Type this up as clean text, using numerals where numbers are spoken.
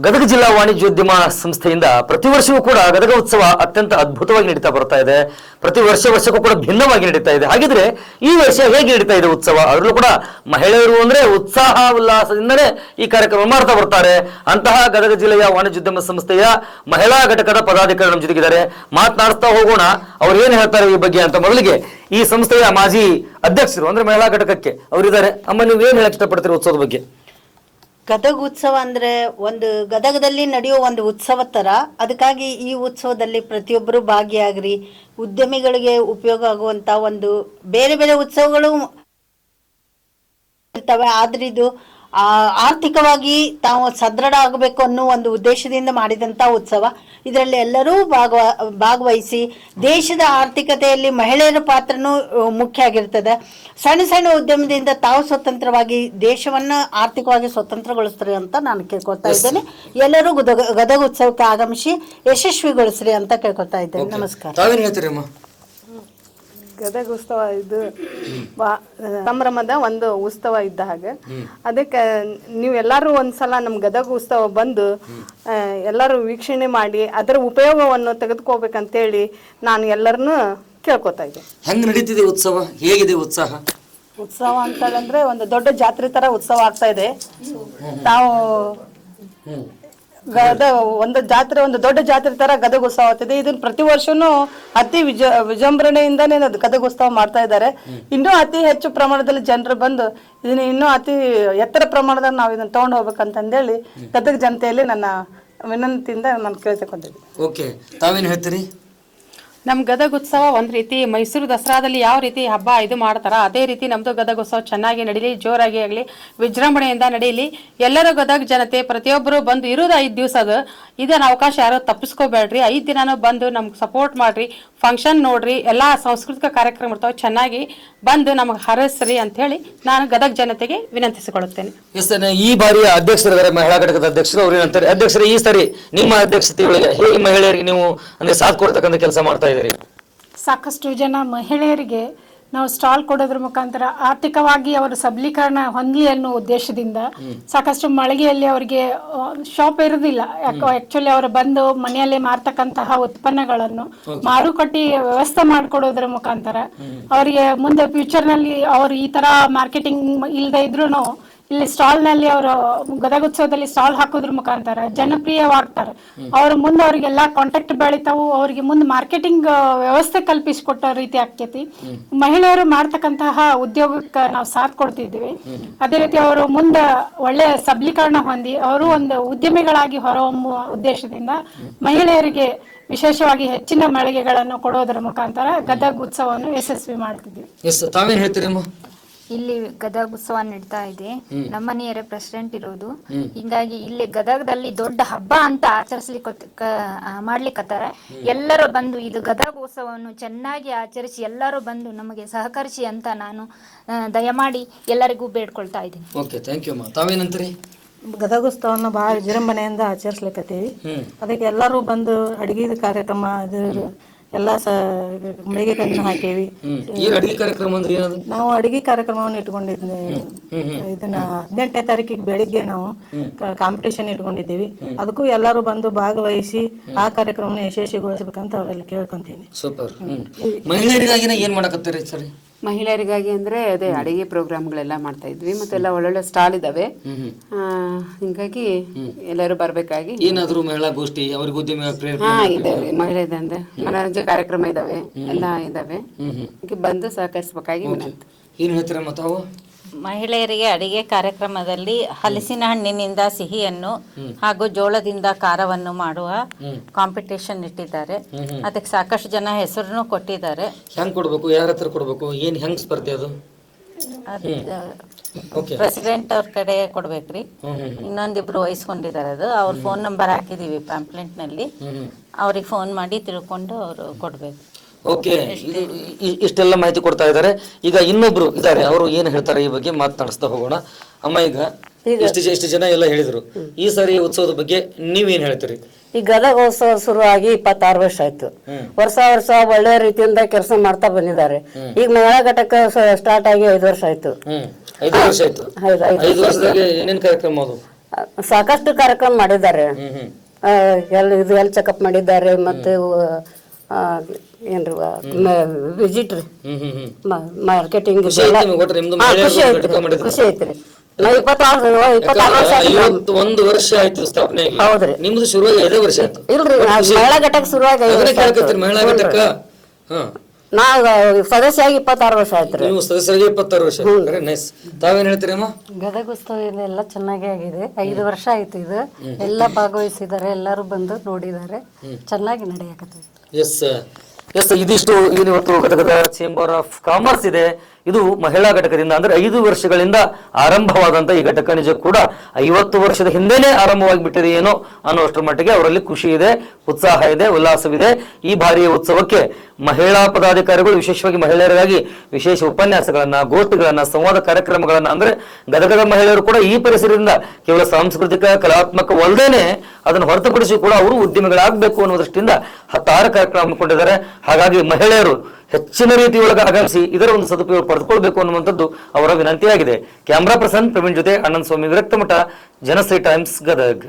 ಗದಗ ಜಿಲ್ಲಾ ವಾಣಿಜ್ಯೋದ್ಯಮ ಸಂಸ್ಥೆಯಿಂದ ಪ್ರತಿ ವರ್ಷವೂ ಕೂಡ ಗದಗ ಉತ್ಸವ ಅತ್ಯಂತ ಅದ್ಭುತವಾಗಿ ನಡೀತಾ ಬರ್ತಾ ಇದೆ. ಪ್ರತಿ ವರ್ಷಕ್ಕೂ ಕೂಡ ಭಿನ್ನವಾಗಿ ನಡೀತಾ ಇದೆ. ಹಾಗಿದ್ರೆ ಈ ವರ್ಷ ಹೇಗೆ ನಡೀತಾ ಇದೆ ಉತ್ಸವ? ಅದರಲ್ಲೂ ಕೂಡ ಮಹಿಳೆಯರು ಅಂದ್ರೆ ಉತ್ಸಾಹ ಉಲ್ಲಾಸದಿಂದಲೇ ಈ ಕಾರ್ಯಕ್ರಮ ಮಾಡ್ತಾ ಬರ್ತಾರೆ. ಅಂತಹ ಗದಗ ಜಿಲ್ಲೆಯ ವಾಣಿಜ್ಯೋದ್ಯಮ ಸಂಸ್ಥೆಯ ಮಹಿಳಾ ಘಟಕದ ಪದಾಧಿಕಾರಿ ನಮ್ಮ ಜೊತೆಗಿದ್ದಾರೆ. ಮಾತನಾಡಿಸ್ತಾ ಹೋಗೋಣ, ಅವ್ರು ಏನ್ ಹೇಳ್ತಾರೆ ಈ ಬಗ್ಗೆ ಅಂತ. ಮೊದಲಿಗೆ ಈ ಸಂಸ್ಥೆಯ ಮಾಜಿ ಅಧ್ಯಕ್ಷರು ಅಂದ್ರೆ ಮಹಿಳಾ ಘಟಕಕ್ಕೆ ಅವರಿದ್ದಾರೆ. ಅಮ್ಮ, ನೀವು ಏನ್ ಹೇಳಕ್ ಇಷ್ಟಪಡ್ತೀರಿ ಉತ್ಸವದ ಬಗ್ಗೆ? ಗದಗ ಉತ್ಸವ ಅಂದ್ರೆ ಒಂದು ಗದಗದಲ್ಲಿ ನಡೆಯುವ ಒಂದು ಉತ್ಸವ ತರ. ಅದಕ್ಕಾಗಿ ಈ ಉತ್ಸವದಲ್ಲಿ ಪ್ರತಿಯೊಬ್ಬರು ಭಾಗಿಯಾಗ್ರಿ. ಉದ್ಯಮಿಗಳಿಗೆ ಉಪಯೋಗ ಆಗುವಂತ ಒಂದು ಬೇರೆ ಬೇರೆ ಉತ್ಸವಗಳು ಇರ್ತವೆ, ಆದ್ರೆ ಇದು ಆರ್ಥಿಕವಾಗಿ ತಾವು ಸದೃಢ ಆಗಬೇಕು ಅನ್ನೋ ಒಂದು ಉದ್ದೇಶದಿಂದ ಮಾಡಿದಂತ ಉತ್ಸವ. ಇದರಲ್ಲಿ ಎಲ್ಲರೂ ಭಾಗವಹಿಸಿ ದೇಶದ ಆರ್ಥಿಕತೆಯಲ್ಲಿ ಮಹಿಳೆಯರ ಪಾತ್ರನೂ ಮುಖ್ಯ ಆಗಿರ್ತದೆ. ಸಣ್ಣ ಸಣ್ಣ ಉದ್ಯಮದಿಂದ ತಾವು ಸ್ವತಂತ್ರವಾಗಿ ದೇಶವನ್ನ ಆರ್ಥಿಕವಾಗಿ ಸ್ವತಂತ್ರಗೊಳಿಸ್ತಾರೆ ಅಂತ ನಾನು ಕೇಳ್ಕೊತಾ ಇದ್ದೇನೆ. ಎಲ್ಲರೂ ಗದಗ ಉತ್ಸವಕ್ಕೆ ಆಗಮಿಸಿ ಯಶಸ್ವಿಗೊಳಿಸ್ರಿ ಅಂತ ಕೇಳ್ಕೊತಾ ಇದ್ದೇನೆ. ನಮಸ್ಕಾರ. ಗದಗ ಉತ್ಸವ ಇದು ಸಂಭ್ರಮದ ಒಂದು ಉತ್ಸವ ಇದ್ದ ಹಾಗೆ. ಅದಕ್ಕೆ ನೀವೆಲ್ಲರೂ ಒಂದ್ಸಲ ನಮ್ಮ ಗದಗ ಉತ್ಸವ ಬಂದು ಎಲ್ಲರೂ ವೀಕ್ಷಣೆ ಮಾಡಿ ಅದರ ಉಪಯೋಗವನ್ನು ತೆಗೆದುಕೋಬೇಕಂತೇಳಿ ನಾನು ಎಲ್ಲರನ್ನೂ ಕೇಳ್ಕೊತಾ ಇದ್ದೆ. ಹೆಂಗ್ ನಡೀತಿದೆ ಉತ್ಸವ? ಹೇಗಿದೆ ಉತ್ಸಾಹ? ಉತ್ಸವ ಅಂತಂದ್ರೆ ಒಂದು ದೊಡ್ಡ ಜಾತ್ರೆ ತರ ಉತ್ಸವ ಆಗ್ತಾ ಇದೆ. ನಾವು ಒಂದು ದೊಡ್ಡ ಜಾತ್ರೆ ತರ ಗದಗ ಉತ್ಸವ ಆಗ್ತಿದೆ. ಇದನ್ನ ಪ್ರತಿ ವರ್ಷನೂ ಅತಿ ವಿಜೃಂಭಣೆಯಿಂದಾನೇ ಗದಗ ಉತ್ಸವ ಮಾಡ್ತಾ ಇದ್ದಾರೆ. ಇನ್ನೂ ಅತಿ ಹೆಚ್ಚು ಪ್ರಮಾಣದಲ್ಲಿ ಜನರು ಬಂದು ಇದನ್ನ ಇನ್ನೂ ಅತಿ ಎತ್ತರ ಪ್ರಮಾಣದಲ್ಲಿ ನಾವು ಇದನ್ನ ತಗೊಂಡು ಹೋಗ್ಬೇಕಂತಂದೇಳಿ ಗದಗ ಜನತೆಯಲ್ಲಿ ನನ್ನ ವಿನಂತಿಯಿಂದ ನಾನು ಕೇಳ್ತಕೊಂಡಿದ್ದೆ. ಓಕೆ, ತಾವೇನು ಹೇಳ್ತೀರಿ? ನಮ್ಮ ಗದಗ ಉತ್ಸವ ಒಂದ್ ರೀತಿ ಮೈಸೂರು ದಸರಾದಲ್ಲಿ ಯಾವ ರೀತಿ ಹಬ್ಬ ಇದು ಮಾಡ್ತಾರ ಅದೇ ರೀತಿ ನಮ್ದು ಗದಗ ಉತ್ಸವ ಚೆನ್ನಾಗಿ ನಡೀಲಿ, ಜೋರಾಗಿ ಆಗಲಿ, ವಿಜೃಂಭಣೆಯಿಂದ ನಡೀಲಿ. ಎಲ್ಲರೂ ಗದಗ ಜನತೆ ಪ್ರತಿಯೊಬ್ಬರು ಬಂದು ಇರೋದು 5 ದಿವಸ. ಅದು ಇದನ್ನ ಅವಕಾಶ ಯಾರು ತಪ್ಪಿಸ್ಕೋಬೇಡ್ರಿ. 5 ದಿನಾನು ಬಂದು ನಮ್ಗೆ ಸಪೋರ್ಟ್ ಮಾಡ್ರಿ, ಫಂಕ್ಷನ್ ನೋಡ್ರಿ, ಎಲ್ಲಾ ಸಾಂಸ್ಕೃತಿಕ ಕಾರ್ಯಕ್ರಮ ಇರ್ತಾವೆ, ಚೆನ್ನಾಗಿ ಬಂದು ನಮಗೆ ಹರಸ್ರಿ ಅಂತ ಹೇಳಿ ನಾನು ಗದಗ ಜನತೆಗೆ ವಿನಂತಿಸಿಕೊಳ್ಳುತ್ತೇನೆ. ಈ ಬಾರಿಯ ಅಧ್ಯಕ್ಷರಿದ್ದಾರೆ, ಮಹಿಳಾ ಘಟಕದ ಅಧ್ಯಕ್ಷರು. ಅವ್ರು ಏನಂತಾರೆ? ಅಧ್ಯಕ್ಷರೇ, ಈ ಸರಿ ನಿಮ್ಮ ಅಧ್ಯಕ್ಷತೆಯೊಳಗೆ ಹೇಗೆ ಮಹಿಳೆಯರಿಗೆ ನೀವು ಅಂದ್ರೆ ಸಾಥ್ ಕೊಡ್ತಕ್ಕಂಥ ಕೆಲಸ ಮಾಡ್ತಾ ಇದ್ದೀರಿ? ಸಾಕಷ್ಟು ಜನ ಮಹಿಳೆಯರಿಗೆ ನಾವು ಸ್ಟಾಲ್ ಕೊಡೋದ್ರ ಮುಖಾಂತರ ಆರ್ಥಿಕವಾಗಿ ಅವರು ಸಬಲೀಕರಣ ಹೊಂದಲಿ ಅನ್ನೋ ಉದ್ದೇಶದಿಂದ ಸಾಕಷ್ಟು ಮಳಿಗೆಯಲ್ಲಿ ಅವರಿಗೆ ಶಾಪ್ ಇರೋದಿಲ್ಲ. ಆಕ್ಚುಲಿ ಅವರು ಬಂದು ಮನೆಯಲ್ಲೇ ಮಾರ್ತಕ್ಕಂತಹ ಉತ್ಪನ್ನಗಳನ್ನು ಮಾರುಕಟ್ಟೆ ವ್ಯವಸ್ಥೆ ಮಾಡಿಕೊಡೋದ್ರ ಮುಖಾಂತರ ಅವರಿಗೆ ಮುಂದೆ ಫ್ಯೂಚರ್ ನಲ್ಲಿ ಅವರು ಈ ತರ ಮಾರ್ಕೆಟಿಂಗ್ ಇಲ್ಲದೆ ಇದ್ರು ಇಲ್ಲಿ ಸ್ಟಾಲ್ ನಲ್ಲಿ ಅವರು ಗದಗ ಉತ್ಸವದಲ್ಲಿ ಸ್ಟಾಲ್ ಹಾಕೋದ್ರ ಮುಖಾಂತರ ಜನಪ್ರಿಯವಾಗ್ತಾರೆ. ಅವ್ರ ಮುಂದೆ ಅವ್ರಿಗೆಲ್ಲ ಕಾಂಟ್ಯಾಕ್ಟ್ ಬೆಳಿತಾವು, ಅವ್ರಿಗೆ ಮುಂದೆ ಮಾರ್ಕೆಟಿಂಗ್ ವ್ಯವಸ್ಥೆ ಕಲ್ಪಿಸಿಕೊಟ್ಟ ರೀತಿ ಆಕೈತಿ. ಮಹಿಳೆಯರು ಮಾಡ್ತಕ್ಕಂತಹ ಉದ್ಯೋಗಕ್ಕೆ ನಾವು ಸಾಥ್ ಕೊಡ್ತಿದ್ವಿ. ಅದೇ ರೀತಿ ಅವರು ಮುಂದೆ ಒಳ್ಳೆ ಸಬಲೀಕರಣ ಹೊಂದಿ ಅವರು ಒಂದು ಉದ್ಯಮಿಗಳಾಗಿ ಹೊರಹೊಮ್ಮುವ ಉದ್ದೇಶದಿಂದ ಮಹಿಳೆಯರಿಗೆ ವಿಶೇಷವಾಗಿ ಹೆಚ್ಚಿನ ಮಳಿಗೆಗಳನ್ನು ಕೊಡೋದರ ಮುಖಾಂತರ ಗದಗ ಉತ್ಸವವನ್ನು ಯಶಸ್ವಿ ಮಾಡ್ತಿದ್ವಿ. ಇಲ್ಲಿ ಗದಗ ಉತ್ಸವ ನಡೀತಾ ಇದೆ. ನಮ್ಮನೆಯರೇ ಪ್ರೆಸಿಡೆಂಟ್ ಇರೋದು. ಹಿಂಗಾಗಿ ಇಲ್ಲಿ ಗದಗದಲ್ಲಿ ದೊಡ್ಡ ಹಬ್ಬ ಅಂತ ಮಾಡ್ಲಿಕ್ಕತ್ತಾರ. ಎಲ್ಲರೂ ಬಂದು ಇದು ಗದಗ ಉತ್ಸವವನ್ನು ಚೆನ್ನಾಗಿ ಆಚರಿಸಿ ಎಲ್ಲರೂ ಬಂದು ನಮಗೆ ಸಹಕರಿಸಿ ಅಂತ ನಾನು ದಯಮಾಡಿ ಎಲ್ಲರಿಗೂ ಬೇಡ್ಕೊಳ್ತಾ ಇದ್ದೀನಿ. ಗದಗ ಉತ್ಸವವನ್ನು ಬಹಳ ವಿಜೃಂಭಣೆಯಿಂದ ಆಚರಿಸ್ಲಿಕ್ಕತ್ತೀವಿ. ಅದಕ್ಕೆ ಎಲ್ಲರೂ ಬಂದು ಅಡಿಗೆ ಕಾರ್ಯಕ್ರಮ ಎಲ್ಲ ಮಳಿಗೆಗಳನ್ನು ಹಾಕೇವಿ. ನಾವು ಅಡಿಗೆ ಕಾರ್ಯಕ್ರಮವನ್ನು ಇಟ್ಕೊಂಡಿದ್ದೀವಿ. ಇದನ್ನ 18ನೇ ತಾರೀಕಿಗೆ ಬೆಳಿಗ್ಗೆ ನಾವು ಕಾಂಪಿಟೇಷನ್ ಇಟ್ಕೊಂಡಿದ್ದೀವಿ. ಅದಕ್ಕೂ ಎಲ್ಲರೂ ಬಂದು ಭಾಗವಹಿಸಿ ಆ ಕಾರ್ಯಕ್ರಮವನ್ನು ಯಶಸ್ವಿಗೊಳಿಸಬೇಕಂತ ಅವರಲ್ಲಿ ಕೇಳ್ಕೊಂತೀನಿ. ಮಹಿಳೆಯರಿಗಾಗಿ ಅಂದ್ರೆ ಅದೇ ಅಡಿಗೆ ಪ್ರೋಗ್ರಾಮ್ಗಳೆಲ್ಲ ಮಾಡ್ತಾ ಇದ್ವಿ. ಮತ್ತೆಲ್ಲ ಒಳ್ಳೊಳ್ಳೆ ಸ್ಟಾಲ್ ಇದಾವೆ. ಹಿಂಗಾಗಿ ಎಲ್ಲರೂ ಬರ್ಬೇಕಾಗಿ ಏನಾದ್ರು ಮಹಿಳಾ ಗೋಷ್ಠಿ ಅವ್ರಿಗೆ ಉದ್ಯಮ ಇದಾವೆ, ಮಹಿಳೆದಂದ್ರೆ ಮನೋರಂಜನೆ ಕಾರ್ಯಕ್ರಮ ಇದಾವೆ, ಎಲ್ಲ ಇದಾವೆ. ಬಂದು ಸಹಕರಿಸಬೇಕಾಗಿ ವಿನಂತಿ. ಏನ್ ಹೇಳ್ತೀರಮ್ಮ ತಾವು? ಮಹಿಳೆಯರಿಗೆ ಅಡಿಗೆ ಕಾರ್ಯಕ್ರಮದಲ್ಲಿ ಹಲಸಿನ ಹಣ್ಣಿನಿಂದ ಸಿಹಿಯನ್ನು ಹಾಗೂ ಜೋಳದಿಂದ ಖಾರವನ್ನು ಮಾಡುವ ಕಾಂಪಿಟೇಷನ್ ಇಟ್ಟಿದ್ದಾರೆ. ಅದಕ್ಕೆ ಸಾಕಷ್ಟು ಜನ ಹೆಸರನ್ನು ಕೊಟ್ಟಿದ್ದಾರೆ. ಹೆಂಗ್ ಕೊಡ್ಬೇಕು, ಯಾರ ಹತ್ರ ಕೊಡ್ಬೇಕು, ಏನ್ ಹೆಂಗ್ ಸ್ಪರ್ಧೆ ಅದು? ಪ್ರೆಸಿಡೆಂಟ್ ಅವ್ರ ಕಡೆ ಕೊಡ್ಬೇಕ್ರಿ. ಇನ್ನೊಂದಿಬ್ರು ವಹಿಸ್ಕೊಂಡಿದ್ದಾರೆ. ಅದು ಅವ್ರ ಫೋನ್ ನಂಬರ್ ಹಾಕಿದೀವಿ ಪ್ಯಾಂಪ್ಲೆಂಟ್ ನಲ್ಲಿ. ಅವ್ರಿಗೆ ಫೋನ್ ಮಾಡಿ ತಿಳ್ಕೊಂಡು ಅವರು ಕೊಡ್ಬೇಕು. ಓಕೆ, ಇಷ್ಟೆಲ್ಲ ಮಾಹಿತಿ ಕೊಡ್ತಾ ಇದ್ದಾರೆ. ಈಗ ಇನ್ನೊಬ್ರು ಇದ್ದಾರೆ, ಅವರು ಏನು ಹೇಳ್ತಾರೆ ಈ ಬಗ್ಗೆ ಮಾತನಾಡಿಸ್ತಾ ಹೋಗೋಣ. ಅಮ್ಮ, ಈಗ ಎಷ್ಟು ಜನ ಎಲ್ಲ ಹೇಳಿದ್ರು, ಈ ಸಾರಿ ಉತ್ಸವದ ಬಗ್ಗೆ ನೀವೇನ್ ಹೇಳ್ತೀರಿ? ಈ ಗದಗ ಉತ್ಸವ ಶುರುವಾಗಿ 26 ವರ್ಷ ಆಯ್ತು. ವರ್ಷ ಒಳ್ಳೆ ರೀತಿಯಿಂದ ಕೆಲಸ ಮಾಡ್ತಾ ಬಂದಿದ್ದಾರೆ. ಈಗ ಮಹಿಳಾ ಘಟಕ ಸ್ಟಾರ್ಟ್ ಆಗಿ 5 ವರ್ಷ ಆಯ್ತು. 5 ವರ್ಷ ಆಯ್ತು. 5 ವರ್ಷದಾಗ ಏನೇನ್ ಕಾರ್ಯಕ್ರಮ ಅದು? ಸಾಕಷ್ಟು ಕಾರ್ಯಕ್ರಮ ಮಾಡಿದ್ದಾರೆ. ಇದು ಹೆಲ್ತ್ ಚೆಕಪ್ ಮಾಡಿದ್ದಾರೆ, ಮತ್ತೆ ಏನ್ರಿ ವಿಸಿಟ್ ರೀ, ಮಾರ್ಕೆಟಿಂಗ್ ಖುಷಿ ಐತ್ರಿ. ನಾವು 26 ವರ್ಷ ಆಯ್ತು. 1 ವರ್ಷ ಆಯ್ತು ಸ್ಥಾಪನೆ. ಹೌದ್ರಿ. ನಿಮ್ದು ಶುರುವಾಗಿ 5 ವರ್ಷ ಆಯ್ತು. ಇಲ್ರಿ, ಮಹಿಳಾ ಘಟಕ ಶುರುವಾಗಿ ಮಹಿಳಾ ಘಟಕ ನಾವು ಸದಸ್ಯ ಆಗಿ 26 ವರ್ಷ ಆಯ್ತು. ನೀವು ಸದಸ್ಯರಿಗೆ 26 ವರ್ಷ. ನೈಸ್. ತಾವೇನ್ ಹೇಳ್ತೀರಮ್ಮ? ಗದಗ ಉತ್ಸವ ಎಲ್ಲ ಚೆನ್ನಾಗೇ ಆಗಿದೆ. 5 ವರ್ಷ ಆಯ್ತು ಇದು. ಎಲ್ಲ ಭಾಗವಹಿಸಿದ್ದಾರೆ, ಎಲ್ಲರೂ ಬಂದು ನೋಡಿದ್ದಾರೆ, ಚೆನ್ನಾಗಿ ನಡೆಯಕತ್ತಿದೆ. ಎಸ್ ಎಸ್, ಇದಿಷ್ಟು ಇವತ್ತು ಗದಗದ ಚೇಂಬರ್ ಆಫ್ ಕಾಮರ್ಸ್ ಇದೆ. ಇದು ಮಹಿಳಾ ಘಟಕದಿಂದ ಅಂದ್ರೆ 5 ವರ್ಷಗಳಿಂದ ಆರಂಭವಾದಂತ ಈ ಘಟಕ ನಿಜ ಕೂಡ 50 ವರ್ಷದ ಹಿಂದೆನೆ ಆರಂಭವಾಗಿ ಬಿಟ್ಟಿದೆ ಏನೋ ಅನ್ನೋಷ್ಟರ ಮಟ್ಟಿಗೆ ಅವರಲ್ಲಿ ಖುಷಿ ಇದೆ, ಉತ್ಸಾಹ ಇದೆ, ಉಲ್ಲಾಸವಿದೆ. ಈ ಬಾರಿಯ ಉತ್ಸವಕ್ಕೆ ಮಹಿಳಾ ಪದಾಧಿಕಾರಿಗಳು ವಿಶೇಷವಾಗಿ ಮಹಿಳೆಯರಿಗಾಗಿ ವಿಶೇಷ ಉಪನ್ಯಾಸಗಳನ್ನ, ಗೋಷ್ಠಿಗಳನ್ನ, ಸಂವಾದ ಕಾರ್ಯಕ್ರಮಗಳನ್ನ, ಅಂದ್ರೆ ಗದಗದ ಮಹಿಳೆಯರು ಕೂಡ ಈ ಪರಿಸರದಿಂದ ಕೇವಲ ಸಾಂಸ್ಕೃತಿಕ ಕಲಾತ್ಮಕವಲ್ಲದೇನೆ ಅದನ್ನು ಹೊರತುಪಡಿಸಿ ಕೂಡ ಅವರು ಉದ್ಯಮಿಗಳಾಗಬೇಕು ಅನ್ನೋ ದೃಷ್ಟಿಯಿಂದ 16 ಕಾರ್ಯಕ್ರಮ ಹಮ್ಮಿಕೊಂಡಿದ್ದಾರೆ. ಹಾಗಾಗಿ ಮಹಿಳೆಯರು ಹೆಚ್ಚಿನ ರೀತಿಯೊಳಗೆ ಆಗಮಿಸಿ ಇದರ ಒಂದು ಸದುಪಯೋಗ ಪಡೆದುಕೊಳ್ಬೇಕು ಅನ್ನುವಂಥದ್ದು ಅವರ ವಿನಂತಿಯಾಗಿದೆ. ಕ್ಯಾಮ್ರಾ ಪರ್ಸನ್ ಪ್ರವೀಣ್ ಜೊತೆ ಅಣ್ಣನ್ ಸ್ವಾಮಿ, ವಿರಕ್ತಮಠ, ಜನಶ್ರೀ ಟೈಮ್ಸ್, ಗದಗ್.